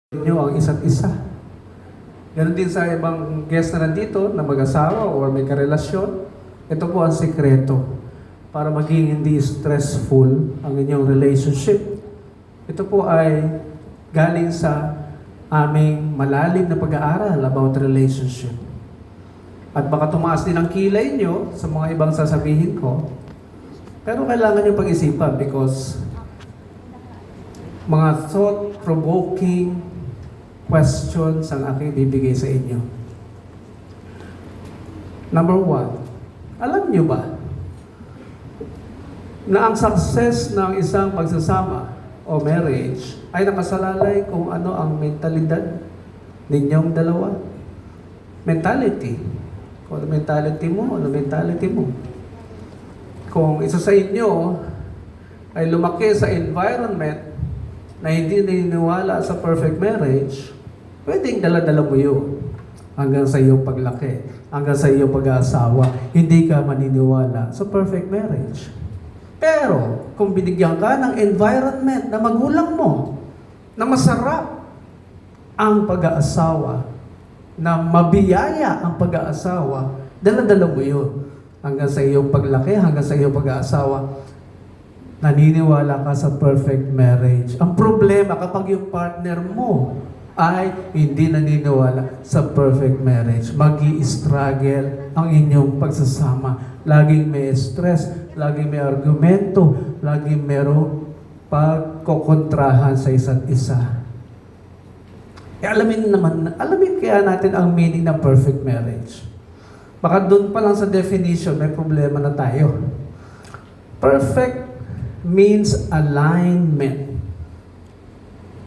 nyo ang isa't isa. Ganon din sa ibang guest na nandito na mag-asawa o may karelasyon. Ito po ang sikreto para maging hindi stressful ang inyong relationship. Ito po ay galing sa aming malalim na pag-aaral about relationship. At baka tumaas din ang kilay nyo sa mga ibang sasabihin ko. Pero kailangan nyo pag-isipan because mga thought-provoking questions ang aking bibigay sa inyo. Number 1, alam niyo ba na ang success ng isang pagsasama o marriage ay nakasalalay kung ano ang mentalidad ninyong dalawa? Mentality. Kung ano mentality mo, ano mentality mo. Kung isa sa inyo ay lumaki sa environment na hindi naniniwala sa perfect marriage, pwedeng dala-dala mo yun hanggang sa iyong paglaki, hanggang sa iyong pag-aasawa. Hindi ka maniniwala sa perfect marriage. Pero, kung binigyan ka ng environment na magulang mo, na masarap ang pag-aasawa, na mabiyaya ang pag-aasawa, dala-dala mo yun hanggang sa iyong paglaki, hanggang sa iyong pag-aasawa. Naniniwala ka sa perfect marriage. Ang problema kapag yung partner mo ay hindi naniniwala sa perfect marriage, magi-struggle ang inyong pagsasama. Laging may stress, laging may argumento, laging merong pagkokontrahan sa isa't isa. Alamin kaya natin ang meaning ng perfect marriage. Baka doon pa lang sa definition, may problema na tayo. Perfect means alignment.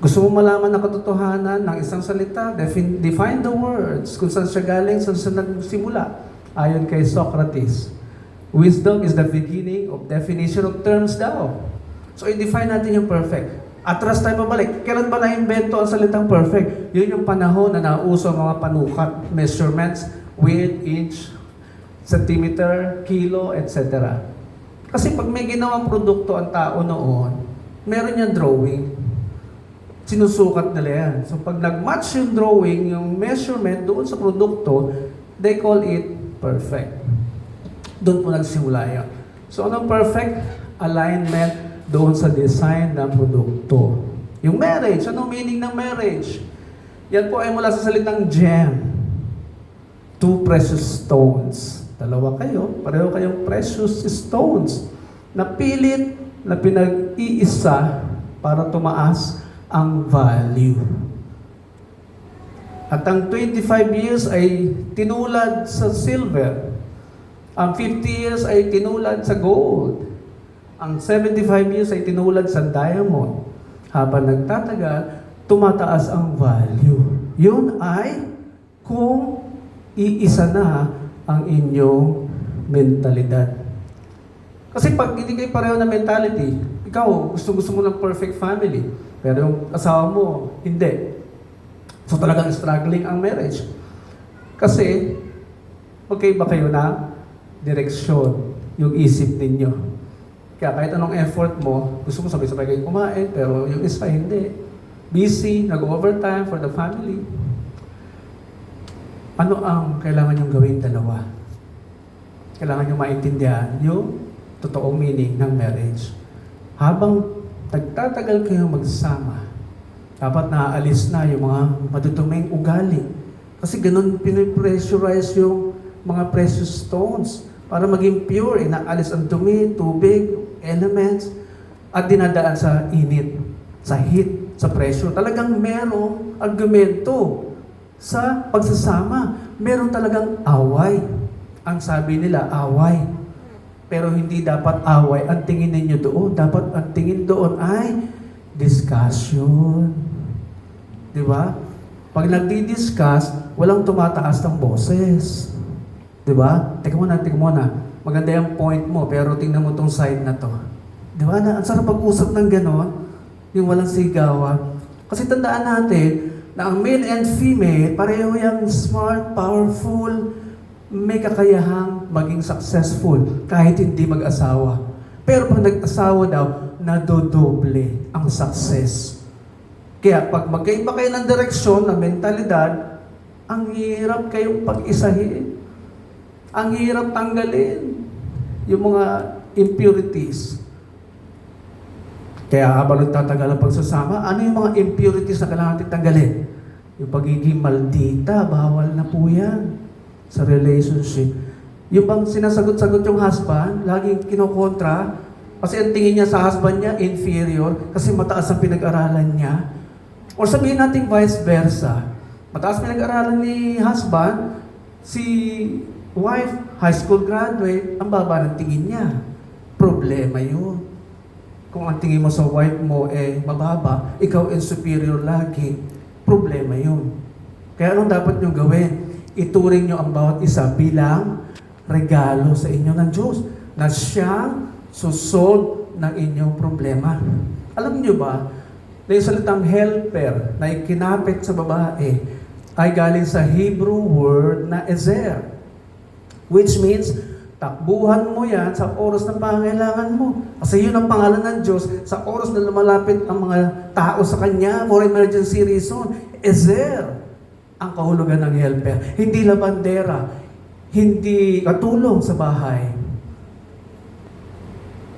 Gusto mo malaman ang katotohanan ng isang salita? Define the words. Kung saan siya galing, saan siya nagsimula. Ayon kay Socrates, wisdom is the beginning of definition of terms daw. So, i-define natin yung perfect. Atras tayo pabalik. Kailan ba na-invento ang salitang perfect? Yun yung panahon na nauso ang mga panukat, measurements, width, inch, centimeter, kilo, etc. Kasi pag may ginawang produkto ang tao noon, meron niyang drawing. Sinusukat nila yan. So pag nag-match yung drawing, yung measurement doon sa produkto, they call it perfect. Doon po nagsimula yan. So anong perfect? Alignment doon sa design ng produkto. Yung marriage, anong meaning ng marriage? Yan po ay mula sa salitang gem. Two precious stones. Dalawa kayo, pareho kayong precious stones na pilit na pinag-iisa para tumaas ang value. At ang 25 years ay tinulad sa silver. Ang 50 years ay tinulad sa gold. Ang 75 years ay tinulad sa diamond. Habang nagtatagal, tumataas ang value. Yun ay kung iisa na ang inyong mentalidad. Kasi pag hindi kayo pareho na mentality, ikaw, gusto mo ng perfect family, pero yung asawa mo, hindi. So talagang struggling ang marriage. Kasi, magkaiba kayo na direksyon, yung isip ninyo. Kaya kahit anong effort mo, gusto mo sabay-sabay kayo kumain, pero yung isa hindi. Busy, nag-overtime for the family. Ano ang kailangan niyong gawin dalawa? Kailangan niyong maintindihan yung totoong meaning ng marriage. Habang nagtatagal kayong magsama, dapat naaalis na yung mga matutuming ugali. Kasi ganun pinipressurize yung mga precious stones para maging pure. Inaalis ang dumi, tubig, elements, at dinadaan sa init, sa heat, sa pressure. Talagang merong argumento sa pagsasama. Meron talagang away. Ang sabi nila, away. Pero hindi dapat away ang tingin ninyo doon. Dapat ang tingin doon ay discussion. Di ba? Pag nagdi-discuss, walang tumataas ng boses. Di ba? Teka muna. Maganda yung point mo, pero tingnan mo tong side na to. Di ba? Ang sarap pag-usap ng gano'n, yung walang sigawan. Kasi tandaan natin, na ang male and female, pareho yung smart, powerful, may kakayahang maging successful kahit hindi mag-asawa. Pero pag nag-asawa daw, nadodoble ang success. Kaya pag magkaiba kayo ng direksyon, ng mentalidad, ang hirap kayong pag-isahin. Ang hirap tanggalin yung mga impurities. Kaya habang nagtatagal ang pagsasama, ano yung mga impurities na kailangan natin tanggalin? Yung pagiging maldita, bawal na po yan sa relationship. Yung bang sinasagot-sagot yung husband, laging kinokontra, kasi ang tingin niya sa husband niya, inferior, kasi mataas ang pinag-aralan niya. Or sabihin natin vice versa. Mataas pinag-aralan ni husband, si wife, high school graduate, ang baba ng tingin niya. Problema yun. Kung ang tingin mo sa wife mo mababa, ikaw superior lagi, problema yun. Kaya anong dapat nyo gawin? Ituring nyo ang bawat isa bilang regalo sa inyo ng Diyos na siyang susolve ng inyong problema. Alam nyo ba, na yung salitang helper na ikinapit sa babae ay galing sa Hebrew word na ezer, which means takbuhan mo yan sa oras ng pangailangan mo. Kasi yun ang pangalan ng Diyos sa oras na lumalapit ang mga tao sa Kanya for emergency reason. Ezer ang kahulugan ng helper. Hindi labandera, hindi katulong sa bahay.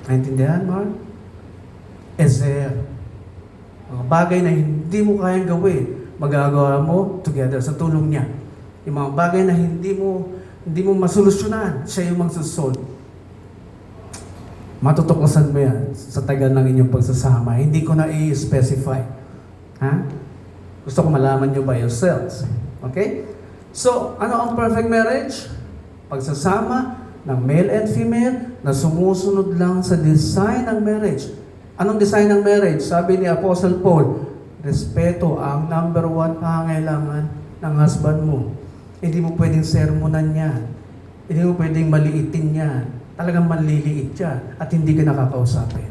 Naintindihan, Mark? Ezer. Mga bagay na hindi mo kayang gawin, magagawa mo together sa tulong niya. Yung mga bagay na hindi mo masolusyonan, siya yung magsusolve. Matutuklasan mo yan sa tagal ng inyong pagsasama. Hindi ko na i-specify. Ha? Gusto ko malaman nyo by yourselves. Okay? So, ano ang perfect marriage? Pagsasama ng male and female na sumusunod lang sa design ng marriage. Anong design ng marriage? Sabi ni Apostle Paul, respeto ang number one pangailangan ng husband mo. Hindi mo pwedeng sermonan yan. Hindi mo pwedeng maliitin yan. Talagang manliliit yan at hindi ka nakakausapin.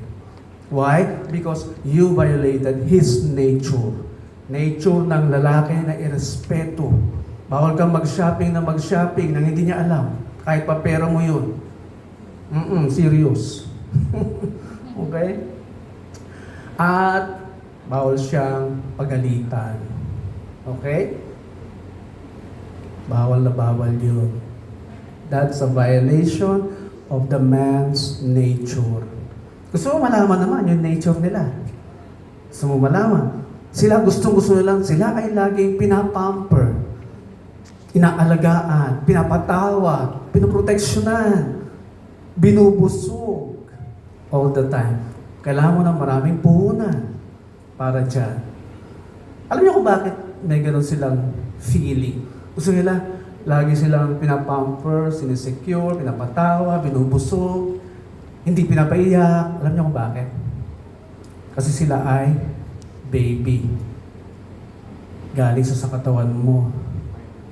Why? Because you violated his nature. Nature ng lalaki na irespeto. Bawal kang mag-shopping nang hindi niya alam. Kahit pa pera mo yun. Serious. Okay? At bawal siyang pagalitan. Okay? Bawal na bawal yun. That's a violation of the man's nature. Gusto mo malaman naman yung nature nila. Gusto mo malaman. Sila gustong-gusto nilang, sila ay laging pinapamper, inaalagaan, pinapatawad, pinoproteksyonan, binubusog all the time. Kailangan mo ng maraming puhunan para dyan. Alam niyo kung bakit may ganun silang feeling? Gusto nila, lagi silang pinapamper, sinisecure, pinapatawa, binubusog, hindi pinapaiyak. Alam niyo kung bakit? Kasi sila ay baby. Galing sa katawan mo.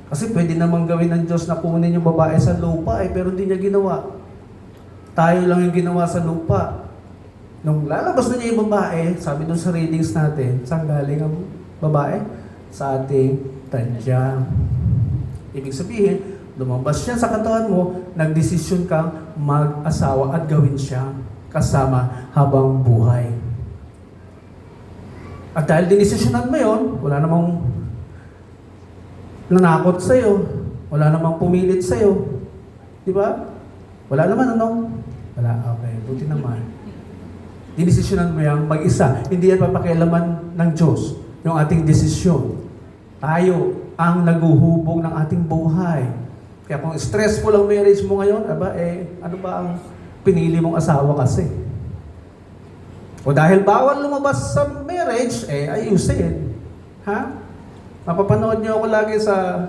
Kasi pwede namang gawin ng Diyos na kunin yung babae sa lupa pero hindi niya ginawa. Tayo lang yung ginawa sa lupa. Nung lalabas na niya yung babae, sabi doon sa readings natin, saan galing ang babae? Sa ating tadyang. Ibig sabihin, lumabas siya sa katawan mo, nagdesisyon kang mag-asawa at gawin siya kasama habang buhay. At dahil dinesisyonan mo yun, wala namang nanakot sa'yo, wala namang pumilit sa'yo. Di ba? Wala naman, ano? Wala, okay, buti naman. Dinesisyonan mo yan mag-isa. Hindi yan papakialaman ng Diyos, yung ating desisyon. Tayo ang naguhubog ng ating buhay. Kaya kung stressful ang marriage mo ngayon, ano ba ang pinili mong asawa kasi? O dahil bawal lumabas sa marriage, ayusin. Ha? Mapapanood niyo ako lagi sa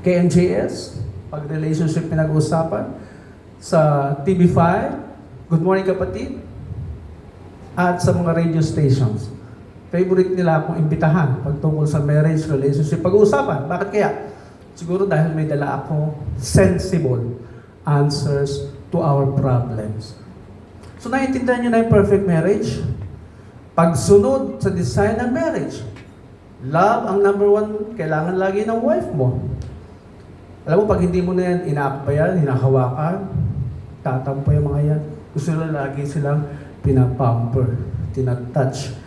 KNJS, pag relationship pinag-uusapan, sa TV5, Good Morning Kapatid, at sa mga radio stations. Favorite nila akong imbitahan pagtungkol sa marriage, relationship, pag-uusapan. Bakit kaya? Siguro dahil may dala ako sensible answers to our problems. So naiintindihan nyo na yung perfect marriage? Pagsunod sa design ng marriage. Love ang number one, kailangan lagi ng wife mo. Alam mo, pag hindi mo na yan inaakbayan, hinahawakan, tatampo yung mga yan. Gusto nila lagi silang pinapamper, tinatouch.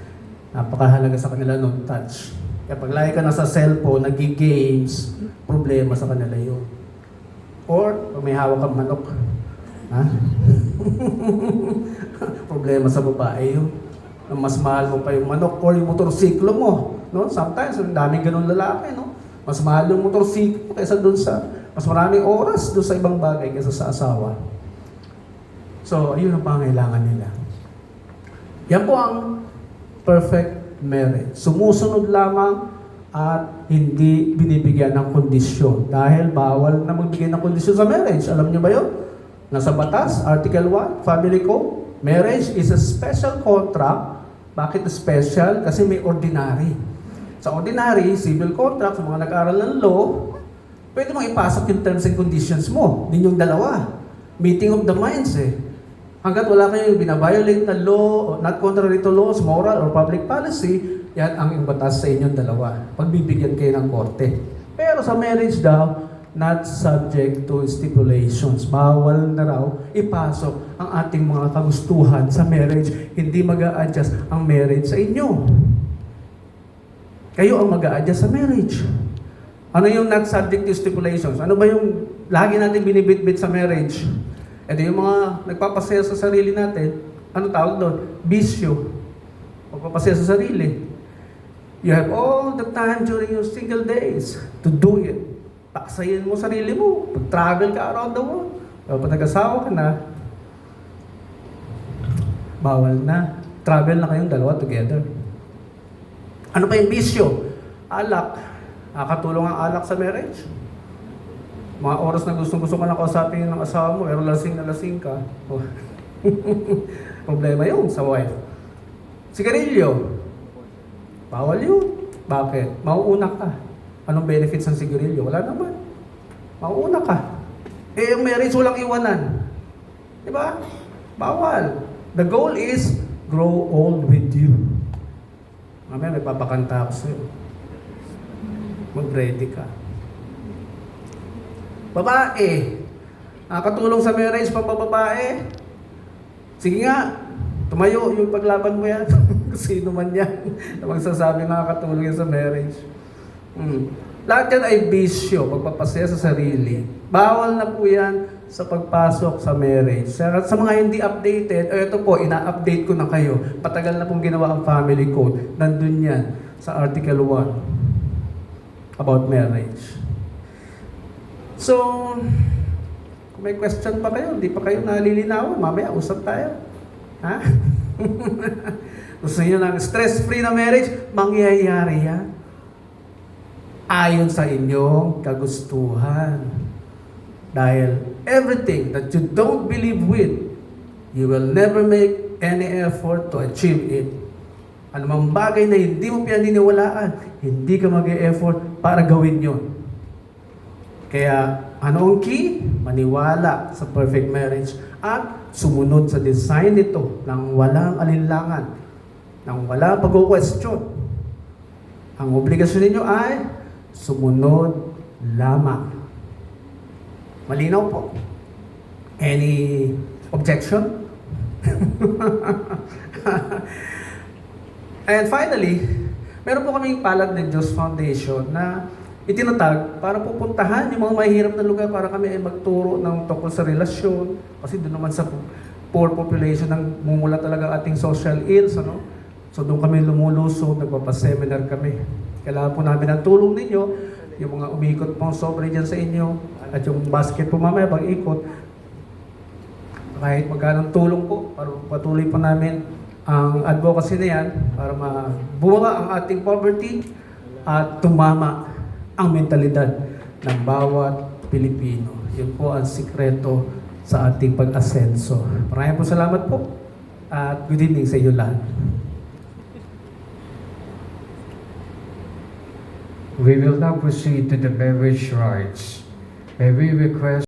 Napakahalaga sa kanila nung touch. Kaya pag lagi ka nasa cellphone, nag-games, problema sa kanila yun. Or, pag may hawak kang manok, ha? Problema sa babae yun. Mas mahal mo pa yung manok or yung motorsiklo mo. No? Sometimes, ang daming ganun lalaki, no? Mas mahal yung motorsiklo kaysa dun sa, mas maraming oras dun sa ibang bagay kaysa sa asawa. So, ayun ang pangailangan nila. Yan po ang perfect marriage. Sumusunod lamang at hindi binibigyan ng kondisyon. Dahil bawal na magbigay ng kondisyon sa marriage. Alam niyo ba yun? Nasa batas, Article 1, Family Code, marriage is a special contract. Bakit special? Kasi may ordinary. Sa ordinary, civil contract, sa mga nag-aral ng law, pwede mong ipasok yung terms and conditions mo. Ninyong dalawa. Meeting of the minds eh. Hanggat wala kayong binabiolate na law, not contrary to laws, moral, or public policy, yan ang batas sa inyong dalawa. Pagbibigyan kayo ng korte. Pero sa marriage daw, not subject to stipulations. Bawal na raw ipasok ang ating mga kagustuhan sa marriage. Hindi mag-a-adjust ang marriage sa inyo. Kayo ang mag-a-adjust sa marriage. Ano yung not subject to stipulations? Ano ba yung lagi natin binibitbit sa marriage? Ito yung mga nagpapasaya sa sarili natin. Ano tawag doon? Bisyo. Pagpapasaya sa sarili. You have all the time during your single days to do it. Paksayin mo sarili mo. Pag-travel ka around the world. Pag nag-asawa ka na, bawal na. Travel na kayong dalawa together. Ano pa yung bisyo? Alak. Nakakatulong ang alak sa marriage. Mga oras na gusto ka na kausapin ng asawa mo, pero lasing na lasing ka. Oh. Problema yun sa wife. Sigarilyo. Bawal yun. Bakit? Mauuna ka. Anong benefits ng sigarilyo? Wala naman. Mauuna ka. Eh, yung marriage walang iwanan. Diba? Bawal. The goal is grow old with you. Mamaya may papakanta ako sa'yo. Mag-ready ka. Babae. Nakakatulong sa marriage pang babae. Sige nga, tumayo yung paglaban mo yan. Sino man yan na magsasabi nakakatulong yan sa marriage. Lahat yan ay bisyo, pagpapasaya sa sarili. Bawal na po yan sa pagpasok sa marriage. Sa mga hindi updated, ito po, ina-update ko na kayo. Patagal na pong ginawa ang family code. Nandun yan sa Article 1 about marriage. So, kung may question pa kayo, hindi pa kayo nalilinawan, mamaya usap tayo. Ha? Gusto niyo ng stress-free na marriage? Mangyayari yan. Ayon sa inyong kagustuhan. Dahil everything that you don't believe with, you will never make any effort to achieve it. Anumang bagay na hindi mo pinaniniwalaan, hindi ka mag-e-effort para gawin yon. Kaya, ano ang key? Maniwala sa perfect marriage at sumunod sa design nito ng walang alinlangan, ng walang pag-question. Ang obligasyon ninyo ay sumunod lamang. Malinaw po. Any objection? And finally, meron po kaming Palad ng Diyos Foundation na itinatag para pupuntahan yung mga mahirap na lugar para kami ay magturo ng tungkol sa relasyon. Kasi doon naman sa poor population ng mumula talaga ating social ills, ano? So doon kami lumulusog, nagpapaseminar kami. Kailangan po namin ang tulong ninyo, yung mga umikot pong sobre dyan sa inyo, at yung basket po mamaya pag-ikot. Kahit magkanong tulong po, para patuloy po namin ang advocacy na yan para mabuwa ang ating poverty at tumama ang mentalidad ng bawat Pilipino. Yun po ang sikreto sa ating pag-asenso. Maraming po salamat po at good evening sa inyo lahat. We will now proceed to the marriage rites. May we request